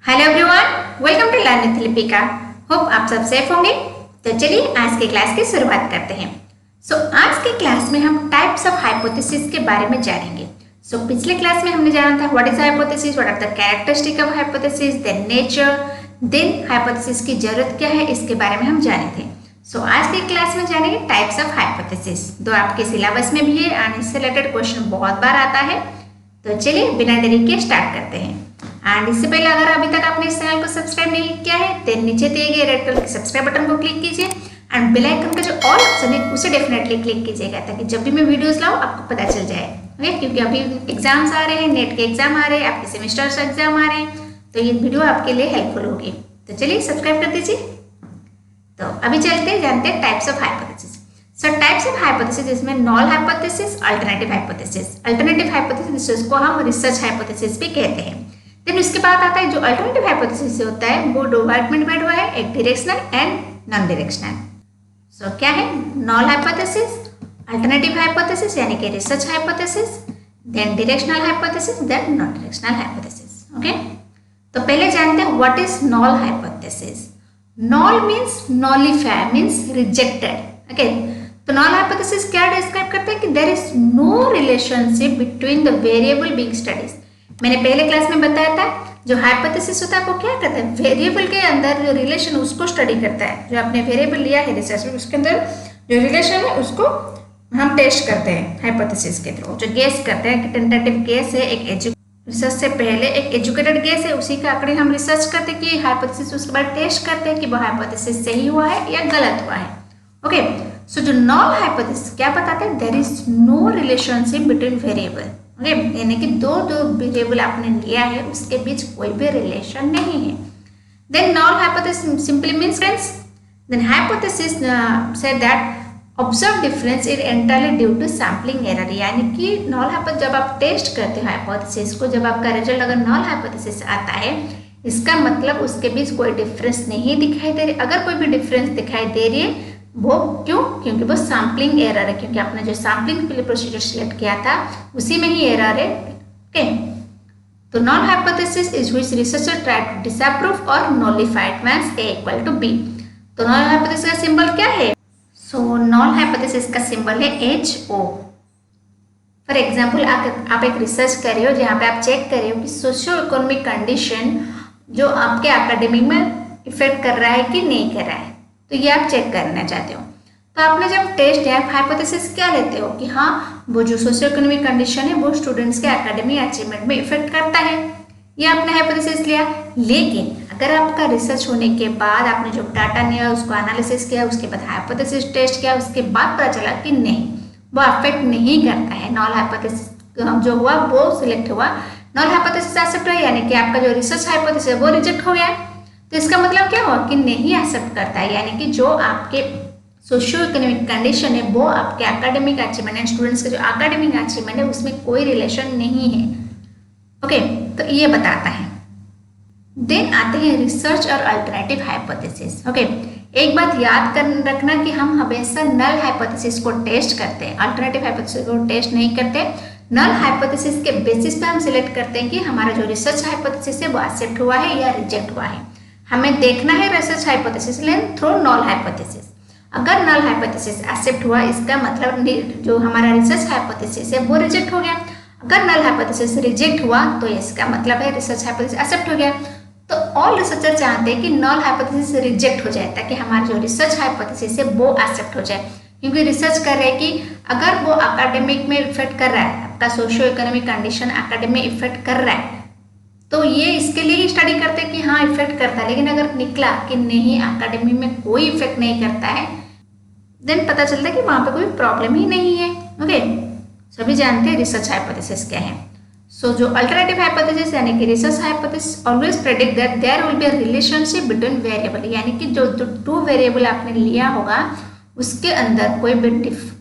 Hello everyone, welcome to learn with Lipika. Hope आप सब safe होंगे। तो चलिए आज के क्लास की शुरुआत करते हैं। आज के क्लास में हम टाइप्स ऑफ हाइपोथेसिस के बारे में जानेंगे। पिछले क्लास में हमने जाना था what is hypothesis, what are the characteristic of hypothesis, then nature, then hypothesis की जरूरत क्या है, इसके बारे में हम जाने थे। आज के क्लास में जानेंगे टाइप्स ऑफ हाइपोथेसिस। दो आपके सिलेबस में भी है और इससे रिलेटेड क्वेश्चन बहुत बार आता है। तो चलिए बिना देरी के स्टार्ट करते हैं। एंड इससे पहले अगर अभी तक आपने इस चैनल को सब्सक्राइब नहीं किया है तो नीचे दिए गए रेड कलर के सब्सक्राइब बटन को क्लिक कीजिए एंड बेल आइकन का जो ऑल ऑप्शन है उसे डेफिनेटली क्लिक कीजिएगा ताकि जब भी मैं वीडियोस लाऊं आपको पता चल जाए। ओके, क्योंकि अभी एग्जाम्स आ रहे हैं, नेट के एग्जाम आ रहे हैं, आपके सेमेस्टर्स एग्जाम आ रहे हैं, तो ये वीडियो आपके लिए हेल्पफुल होगी। तो चलिए सब्सक्राइब कर दीजिए। तो अभी चलते हैं, जानते हैं types of hypothesis. Types of hypothesis इसमें null hypothesis, alternative hypothesis. Alternative hypothesis को हम रिसर्च हाइपोथेसिस भी कहते हैं। देन उसके बाद आता है जो अल्टरनेटिव हाइपोथेसिस होता है वो डिपार्टमेंट में हुआ है, एक डायरेक्शनल एंड नॉन डायरेक्शनल। क्या है? नॉल हाइपोथेसिस, अल्टरनेटिव हाइपोथेसिस यानी कि research hypothesis, then directional hypothesis, then non directional hypothesis. Okay, तो पहले जानते हैं what is null hypothesis. Null means nullify, means rejected. Okay, तो नॉल हाइपोथेसिस क्या डिस्क्राइब करते हैं कि there is no relationship between the variable being studies. मैंने पहले क्लास में बताया था जो हाइपोथेसिस होता है वो क्या करता है, वेरिएबल के अंदर जो रिलेशन उसको स्टडी करता है। जो आपने वेरिएबल लिया है रिसर्च में उसके अंदर जो रिलेशन है उसको हम टेस्ट करते हैं हाइपोथेसिस के थ्रू। जो गेस करते हैं कि टेंटेटिव गेस है, एक रिसर्च से पहले एक एजुकेटेड गेस है, उसी के आंकड़े हम रिसर्च करते हैं कि हाइपोथेसिस, उसके बाद टेस्ट करते हैं कि वो हाइपोथेसिस सही हुआ है या गलत हुआ है। ओके, जो नॉल हाइपोथेसिस क्या बताते हैं, there is no relationship between variable. Okay, यानी कि दो वेरिएबल आपने लिया है उसके बीच कोई भी रिलेशन नहीं है। Then null hypothesis simply means friends, then hypothesis says that observe difference is entirely due to sampling error. यानी कि नॉल हाइपोथेसिस जब आप टेस्ट करते हो हाइपोथेसिस को, जब आपका रिजल्ट अगर नॉल हाइपोथेसिस आता है इसका मतलब उसके बीच कोई डिफरेंस नहीं दिखाई दे रही। अगर कोई भी डिफरेंस दिखाई दे रही है वो क्यों? क्योंकि वो सैम्पलिंग एरर है, क्योंकि आपने जो सैम्पलिंग के लिए प्रोसीजर सिलेक्ट किया था उसी में ही एरर है। ओके, तो null hypothesis is which researcher try to disapprove और nullify it means A equal to B। तो नॉन हाइपोथेसिस का सिंबल क्या है? नॉन हाइपोथेसिस का सिंबल है HO। फॉर एग्जाम्पल आप एक रिसर्च कर रहे हो जहाँ पे आप चेक कर रहे हो कि सोशियो इकोनॉमिक कंडीशन जो आपके एकेडमिक में इफेक्ट कर रहा है कि नहीं कर रहा है, तो ये आप चेक करना चाहते हो। तो आपने जब टेस्ट या हाइपोथेसिस क्या लेते हो कि हाँ वो जो सोशियो इकोनॉमिक कंडीशन है वो स्टूडेंट्स के एकेडमिक अचीवमेंट में इफेक्ट करता है, ये आपने हाइपोथेसिस लिया। लेकिन अगर आपका रिसर्च होने के बाद आपने जो डाटा लिया उसको एनालिसिस किया, उसके बाद हाइपोथेसिस टेस्ट किया, उसके बाद पता चला कि नहीं वो अफेक्ट नहीं करता है, नॉल हाइपोथेसिस जो हुआ वो सिलेक्ट हुआ, नॉल हाइपोथेसिस एक्सेप्ट हुआ, यानी कि आपका जो रिसर्च हाइपोथेसिस है वो रिजेक्ट हो गया। तो इसका मतलब क्या हुआ कि नहीं एक्सेप्ट करता है, यानी कि जो आपके सोशियो इकोनॉमिक कंडीशन है वो आपके एकेडमिक अचीवमेंट एंड स्टूडेंट्स के जो एकेडमिक अचीवमेंट है उसमें कोई रिलेशन नहीं है। ओके, तो ये बताता है। देन आते हैं रिसर्च और अल्टरनेटिव हाइपोथेसिस। ओके, एक बात याद कर रखना कि हम हमेशा नल हाइपोथेसिस को टेस्ट करते हैं, अल्टरनेटिव हाइपोथेसिस को टेस्ट नहीं करते। नल हाइपोथेसिस के बेसिस पे हम सिलेक्ट करते हैं कि हमारा जो रिसर्च हाइपोथेसिस है वो एक्सेप्ट हुआ है या रिजेक्ट हुआ है। हमें देखना है रिसर्च हाइपोथेसिस लेकिन थ्रू नॉल हाइपोथेसिस। अगर नॉल हाइपोथेसिस एक्सेप्ट हुआ इसका मतलब जो हमारा रिसर्च हाइपोथेसिस है वो रिजेक्ट हो गया। अगर नॉल हाइपोथेसिस रिजेक्ट हुआ तो इसका मतलब है रिसर्च हाइपोथेसिस एक्सेप्ट हो गया। तो ऑल रिसर्चर चाहते हैं कि नॉल हाइपोथेसिस रिजेक्ट हो जाए ताकि हमारा जो रिसर्च हाइपोथेसिस है वो एक्सेप्ट हो जाए, क्योंकि रिसर्च कर रहे हैं कि अगर वो एकेडमिक में इफेक्ट कर रहा है, आपका सोशियो इकोनॉमिक कंडीशन एकेडमिक में इफेक्ट कर रहा है, तो ये इसके लिए ही स्टडी करते हैं कि हाँ इफेक्ट करता है। लेकिन अगर निकला कि नहीं एकेडमी में कोई इफेक्ट नहीं करता है, देन पता चलता है कि वहाँ पे कोई प्रॉब्लम ही नहीं है। ओके, सभी जानते हैं रिसर्च हाइपोथेसिस क्या है। जो अल्टरनेटिव हाइपोथेसिस यानी कि research hypothesis always predict that there will be a relationship between variable, यानी कि जो टू वेरिएबल आपने लिया होगा उसके अंदर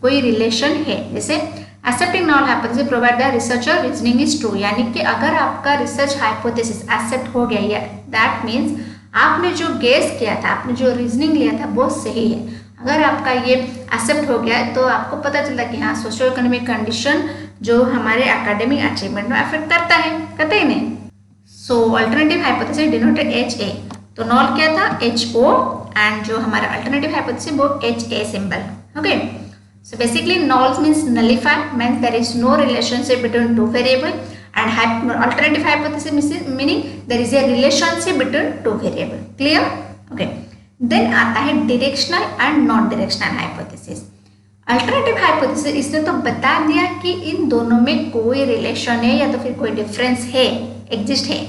कोई रिलेशन है। जैसे accepting knoll hypothesis provide the researcher reasoning is true, यानी कि अगर आपका रिसर्च हाइपोथेसिस एक्सेप्ट हो गया या दैट मीन्स आपने जो गेस किया था, आपने जो रीजनिंग लिया था वो सही है। अगर आपका ये एक्सेप्ट हो गया तो आपको पता चलता कि हाँ सोशियो इकोनॉमिक कंडीशन जो हमारे एकेडमिक अचीवमेंट में अफेक्ट करता है, करते ही नहीं। सो अल्टरनेटिव हाइपोथेसिस डिनोटेड HA, तो नॉल क्या था HO एंड जो हमारा अल्टरनेटिव हाइपोथेसिस वो HA symbol. Okay, so basically null means nullify, means there is no relationship between two variable, and alternative hypothesis meaning there is a relationship between two variable. Clear? Okay. Then आता है directional and non directional hypothesis. Alternative hypothesis इसने तो बता दिया कि इन दोनों में कोई रिलेशन है या तो फिर कोई डिफरेंस है, एग्जिस्ट है.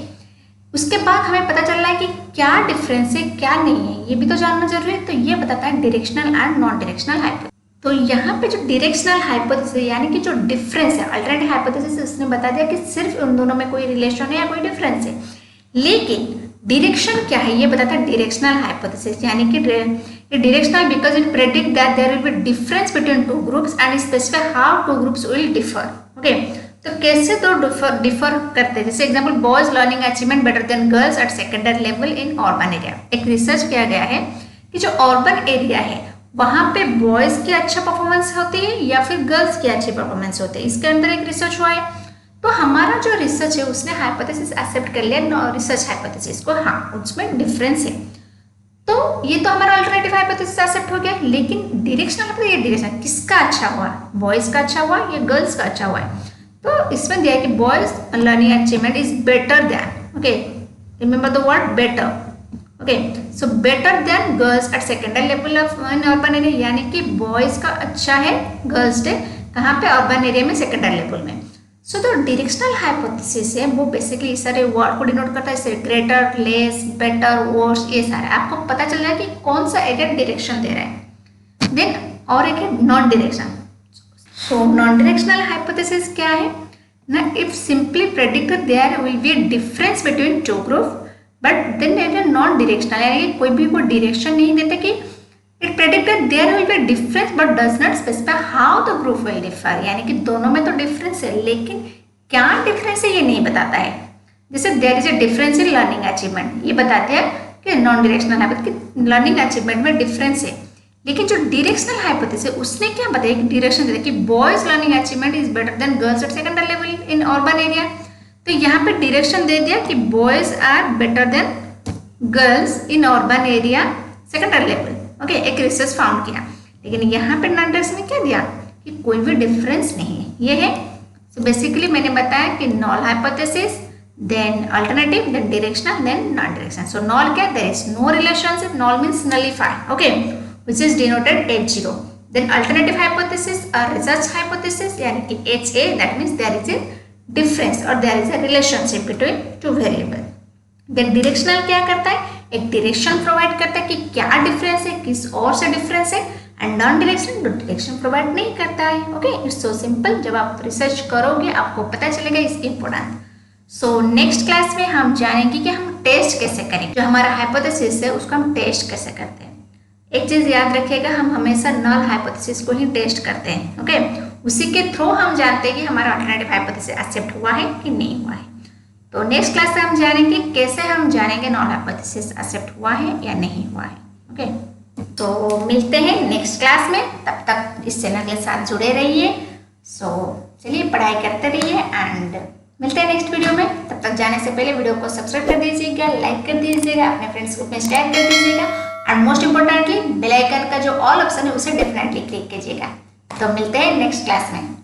उसके बाद हमें पता चल रहा है कि क्या डिफरेंस है क्या नहीं है, ये भी तो जानना जरूरी है. तो ये बताता है directional and non directional hypothesis. तो यहाँ पे जो डायरेक्शनल हाइपोथेसिस यानी कि जो डिफरेंस है अल्टरनेटिव हाइपोथेसिस उसने बता दिया कि सिर्फ उन दोनों में कोई रिलेशन है या कोई डिफरेंस है. लेकिन डायरेक्शन क्या है ये बताता है डायरेक्शनल हाइपोथेसिस, यानी कि directional because it predict that there will be difference between two groups and specify how two groups will differ. Okay, तो कैसे तो डिफर करते हैं. जैसे example boys learning achievement better than girls at secondary level in urban area. एक research किया गया है कि जो अर्बन एरिया है वहाँ पे बॉयज की अच्छा परफॉर्मेंस होती है या फिर गर्ल्स की अच्छी परफॉर्मेंस होती है. इसके अंदर एक रिसर्च हुआ है. तो हमारा जो रिसर्च है उसने हाइपोथेसिस एक्सेप्ट कर लिया रिसर्च हाइपोथेसिस को, हाँ उसमें डिफरेंस है. तो ये तो हमारा अल्टरनेटिव हाइपोथेसिस एक्सेप्ट हो गया. लेकिन डायरेक्शनल मतलब ये डायरेक्शन किसका अच्छा हुआ, बॉयज का अच्छा हुआ या गर्ल्स का अच्छा हुआ है. तो इसमें दिया है कि boys learning achievement is better than, okay remember the word better. Okay, so better than girls at secondary level of in urban area, यानी कि बॉयज का अच्छा है गर्ल्स से कहाँ पे अर्बन एरिया में सेकेंडरी लेवल में. सो तो डायरेक्शनल हाइपोथेसिस है वो बेसिकली इस सारे वर्ड को डिनोट करता है, ग्रेटर, लेस, बेटर, वर्स, ये सारे आपको पता चल रहा है कि कौन सा एरिया डायरेक्शन दे रहा है. देन और एक है non direction. So non directional hypothesis क्या है ना, if simply predict there will be difference between two group but then it is non directional, यानी कि कोई भी वो डायरेक्शन नहीं देते कि it predicted there will be difference but does not specify how the group will differ, यानी कि दोनों में तो डिफरेंस है लेकिन क्या डिफरेंस है ये नहीं बताता है. जैसे there is a difference in learning achievement, ये बताते हैं कि नॉन डायरेक्शनल हाइपोथेसिस कि लर्निंग अचीवमेंट में डिफरेंस है. लेकिन जो डायरेक्शनल हाइपोथेसिस उसने क्या बताया कि डायरेक्शन देते कि boys learning achievement is better than girls at secondary level in urban area. तो यहाँ पे डायरेक्शन दे दिया कि boys are better than girls in urban area secondary level. Okay, एक रिसर्च फाउंड किया. लेकिन यहाँ पे नॉन डायरेक्शन में क्या दिया कि कोई भी डिफरेंस नहीं है, ये है. सो बेसिकली मैंने बताया कि null hypothesis, then alternative, then directional, then non direction. So null क्या, there is no relationship, null means nullify, okay which is denoted H0. Then alternative hypothesis or research hypothesis यानी कि HA, that means there is a difference or there is a relationship between two variable. Then directional क्या करता है, एक direction provide करता है कि क्या difference है, किस और से difference है, and non direction direction provide नहीं करता है. Okay, it's so simple. जब आप research करोगे आपको पता चलेगा इसकी importance. So next class में हम जानेंगे कि हम टेस्ट कैसे करें, जो हमारा हाइपोथेसिस है उसको हम टेस्ट कैसे करते हैं. एक चीज याद रखिएगा, हम हमेशा नल हाइपोथेसिस को ही टेस्ट करते हैं. ओके, उसी के थ्रू हम जानते हैं कि हमारा अल्टरनेटिव हाइपोथेसिस एक्सेप्ट हुआ है कि नहीं हुआ है. तो नेक्स्ट क्लास में हम जानेंगे कैसे हम जानेंगे नॉन हाइपोथेसिस एक्सेप्ट हुआ है या नहीं हुआ है. ओके, तो मिलते हैं नेक्स्ट क्लास में. तब तक इस चैनल के साथ जुड़े रहिए. सो चलिए पढ़ाई करते रहिए एंड मिलते हैं नेक्स्ट वीडियो में. तब तक जाने से पहले वीडियो को सब्सक्राइब कर दीजिएगा, लाइक कर दीजिएगा, अपने फ्रेंड्स ग्रुप में शेयर कर दीजिएगा और मोस्ट इंपोर्टेंटली बेल आइकन का जो ऑल ऑप्शन है उसे डेफिनेटली क्लिक कीजिएगा. तो मिलते हैं नेक्स्ट क्लास में.